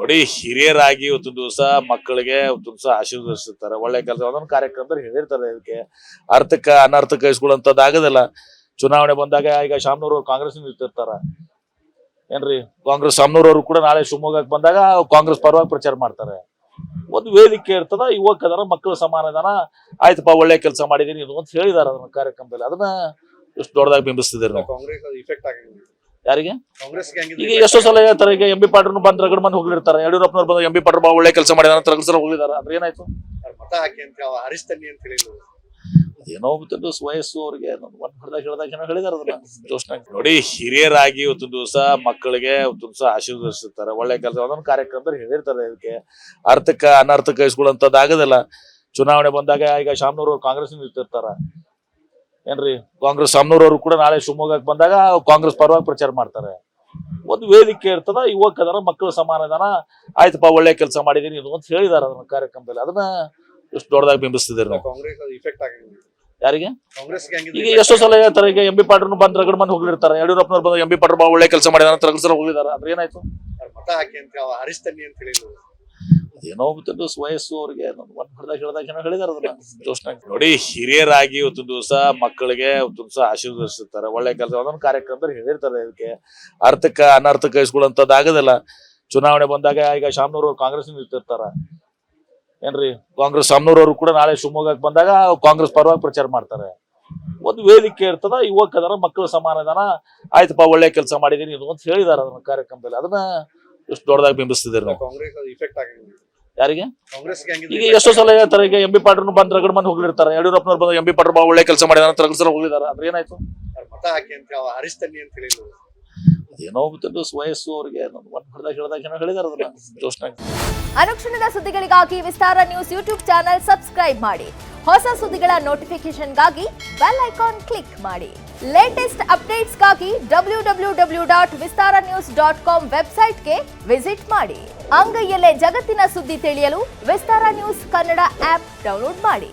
ನೋಡಿ, ಹಿರಿಯರಾಗಿ ಇವತ್ತು ದಿವಸ ಮಕ್ಕಳಿಗೆ ದಿವಸ ಆಶೀರ್ವದಿಸ್ತಾರೆ, ಒಳ್ಳೆ ಕೆಲಸ ಅದೊಂದು ಕಾರ್ಯಕ್ರಮದಲ್ಲಿ ಹೇಳಿರ್ತಾರೆ. ಇದಕ್ಕೆ ಅರ್ಥಕ್ಕ ಅನರ್ಥಕ್ಕ ಇಸ್ಕೊಳ್ಳುವಂಥದ್ದು ಆಗೋದಿಲ್ಲ. ಚುನಾವಣೆ ಬಂದಾಗ ಈಗ ಶಾಮನೂರು ಕಾಂಗ್ರೆಸ್ ನಿಂತಿರ್ತಾರ ಏನ್ರಿ, ಕಾಂಗ್ರೆಸ್ ಶಾಮನೂರವರು ಕೂಡ ನಾಳೆ ಶಿವಮೊಗ್ಗಕ್ಕೆ ಬಂದಾಗ ಕಾಂಗ್ರೆಸ್ ಪರವಾಗಿ ಪ್ರಚಾರ ಮಾಡ್ತಾರೆ. ಒಂದು ವೇದಿಕೆ ಇರ್ತದ, ಯುವಕದನ ಮಕ್ಕಳ ಸಮಾನದನ, ಆಯ್ತಪ್ಪ ಒಳ್ಳೆ ಕೆಲಸ ಮಾಡಿದೀನಿ ಇದು ಅಂತ ಹೇಳಿದಾರೆ ಅದನ್ನ ಕಾರ್ಯಕ್ರಮದಲ್ಲಿ. ಅದನ್ನ ಎಷ್ಟು ದೊಡ್ಡದಾಗಿ ಬಿಂಬಿಸ್ತಿದ್ದೀರಿ ನಾವು. ಯಾರಿಗೆ ಈಗ ಎಷ್ಟೋ ಸಲ ಹೇಳ್ತಾರೆ, ಈಗ ಎಂ ಬಿ ಪಾಟೀಲ್ ಬಂದ್ ರಗಡ್ ಮಂದಿ ಹೋಗ್ಲಿರ್ತಾರೆ, ಯಡಿಯೂರಪ್ಪನವ್ರು ಬಂದ ಎಂ ಬಿ ಪಾಟೀಲ್ ಒಳ್ಳೆ ಕೆಲಸ ಮಾಡಿದ ಅಂತ ರಗಡ್ ಸಲ ಹೋಗಿದಾರೆ. ಅದ್ರ ಏನಾಯ್ತು, ಅದೇನೋ ವಯಸ್ಸು ಅವ್ರಿಗೆ ಹೇಳಿದಾರೆ ಅದನ್ನ ಜೋಶ್ನ. ನೋಡಿ, ಹಿರಿಯರಾಗಿ ಇವತ್ತು ದಿವಸ ಮಕ್ಕಳಿಗೆ ದಿವಸ ಆಶೀರ್ವದಿಸ್ತಾರೆ, ಒಳ್ಳೆ ಕೆಲಸ ಅದೊಂದು ಕಾರ್ಯಕ್ರಮದಲ್ಲಿ ಹೇಳಿರ್ತಾರೆ. ಇದಕ್ಕೆ ಅರ್ಥಕ್ಕ ಅನರ್ಥಕ್ಕ ಇಸ್ಕೊಳ್ಳುವಂಥದ್ದು ಆಗೋದಿಲ್ಲ. ಚುನಾವಣೆ ಬಂದಾಗ ಈಗ ಶಾಮನೂರು ಕಾಂಗ್ರೆಸ್ ನಿಂತಿರ್ತಾರ ಏನ್ರಿ, ಕಾಂಗ್ರೆಸ್ ಶಾಮನೂರವರು ಕೂಡ ನಾಳೆ ಶಿವಮೊಗ್ಗಕ್ಕೆ ಬಂದಾಗ ಕಾಂಗ್ರೆಸ್ ಪರವಾಗಿ ಪ್ರಚಾರ ಮಾಡ್ತಾರೆ. ಒಂದು ವೇದಿಕೆ ಇರ್ತದ, ಯುವಕದನ ಮಕ್ಕಳ ಸಮಾನದನ, ಆಯ್ತಪ್ಪ ಒಳ್ಳೆ ಕೆಲಸ ಮಾಡಿದೀನಿ ಇದು ಅಂತ ಹೇಳಿದಾರೆ ಅದನ್ನ ಕಾರ್ಯಕ್ರಮದಲ್ಲಿ. ಅದನ್ನ ಎಷ್ಟು ದೊಡ್ಡದಾಗಿ ಬಿಂಬಿಸ್ತಿದ್ದೀರಿ ನಾವು. ಯಾರಿಗೆ ಈಗ ಎಷ್ಟೋ ಸಲ ಹೇಳ್ತಾರೆ, ಈಗ ಎಂ ಬಿ ಪಾಟೀಲ್ ಬಂದ್ ರಗಡ್ ಮಂದಿ ಹೋಗ್ಲಿರ್ತಾರೆ, ಯಡಿಯೂರಪ್ಪನವ್ರು ಬಂದ ಎಂ ಬಿ ಪಾಟೀಲ್ ಒಳ್ಳೆ ಕೆಲಸ ಮಾಡಿದ ಅಂತ ರಗಡ್ ಸಲ ಹೋಗಿದಾರೆ. ಅದ್ರ ಏನಾಯ್ತು, ಅದೇನೋ ವಯಸ್ಸು ಅವ್ರಿಗೆ ಹೇಳಿದಾರೆ ಅದನ್ನ ಜೋಶ್ನ. ನೋಡಿ, ಹಿರಿಯರಾಗಿ ಇವತ್ತು ದಿವಸ ಮಕ್ಕಳಿಗೆ ದಿವಸ ಆಶೀರ್ವದಿಸ್ತಾರೆ, ಒಳ್ಳೆ ಕೆಲಸ ಅದೊಂದು ಕಾರ್ಯಕ್ರಮದಲ್ಲಿ ಹೇಳಿರ್ತಾರೆ. ಇದಕ್ಕೆ ಅರ್ಥಕ್ಕ ಅನರ್ಥಕ್ಕ ಇಸ್ಕೊಳ್ಳುವಂಥದ್ದು ಆಗೋದಿಲ್ಲ. ಚುನಾವಣೆ ಬಂದಾಗ ಈಗ ಶಾಮನೂರು ಕಾಂಗ್ರೆಸ್ ನಿಂತಿರ್ತಾರ ಏನ್ರಿ, ಕಾಂಗ್ರೆಸ್ ಶಾಮನೂರವರು ಕೂಡ ನಾಳೆ ಶಿವಮೊಗ್ಗಕ್ಕೆ ಬಂದಾಗ ಕಾಂಗ್ರೆಸ್ ಪರವಾಗಿ ಪ್ರಚಾರ ಮಾಡ್ತಾರೆ. ಒಂದು ವೇದಿಕೆ ಇರ್ತದ, ಯುವಕದನ ಮಕ್ಕಳ ಸಮಾನದನ, ಆಯ್ತಪ್ಪ ಒಳ್ಳೆ ಕೆಲಸ ಮಾಡಿದೀನಿ ಇದು ಅಂತ ಹೇಳಿದಾರೆ ಅದನ್ನ ಕಾರ್ಯಕ್ರಮದಲ್ಲಿ. ಅದನ್ನ ಎಷ್ಟು ದೊಡ್ಡದಾಗಿ ಬಿಂಬಿಸ್ತಿದ್ದೀರಿ ನಾವು. ಯಾರಿಗೆ ಈಗ ಎಷ್ಟೋ ಸಲ ಹೇಳ್ತಾರೆ, ಈಗ ಎಂ ಬಿ ಪಾಟೀಲ್ ಬಂದ್ ರಗಡ್ ಮಂದಿ ಹೋಗ್ಲಿರ್ತಾರೆ, ಯಡಿಯೂರಪ್ಪನವ್ರು ಬಂದ ಎಂ ಬಿ ಪಾಟೀಲ್ ಒಳ್ಳೆ ಕೆಲಸ ಮಾಡಿದ ಅಂತ ರಗಡ್ ಸಲ ಹೋಗಿದಾರೆ. ಅದ್ರ ಏನಾಯ್ತು, ಅದೇನೋ ವಯಸ್ಸು ಅವ್ರಿಗೆ ಹೇಳಿದಾರೆ ಅದನ್ನ ಜೋಶ್ನ. ಅನುಕ್ಷಣದ ಸುದ್ದಿಗಳಿಗಾಗಿ ವಿಸ್ತಾರ ನ್ಯೂಸ್ ಯೂಟ್ಯೂಬ್ ಚಾನೆಲ್ ಸಬ್ಸ್ಕ್ರೈಬ್ ಮಾಡಿ. ಹೊಸ ಸುದ್ದಿಗಳ ನೋಟಿಫಿಕೇಶನ್ಗಾಗಿ ಬೆಲ್ ಐಕಾನ್ ಕ್ಲಿಕ್ ಮಾಡಿ. ಲೇಟೆಸ್ಟ್ ಅಪ್ಡೇಟ್ಸ್ಗಾಗಿ www.vistaranews.com ವೆಬ್ಸೈಟ್ಗೆ ವಿಸಿಟ್ ಮಾಡಿ. ಅಂಗೈಯಲ್ಲೇ ಜಗತ್ತಿನ ಸುದ್ದಿ ತಿಳಿಯಲು ವಿಸ್ತಾರ ನ್ಯೂಸ್ ಕನ್ನಡ ಆಪ್ ಡೌನ್ಲೋಡ್ ಮಾಡಿ.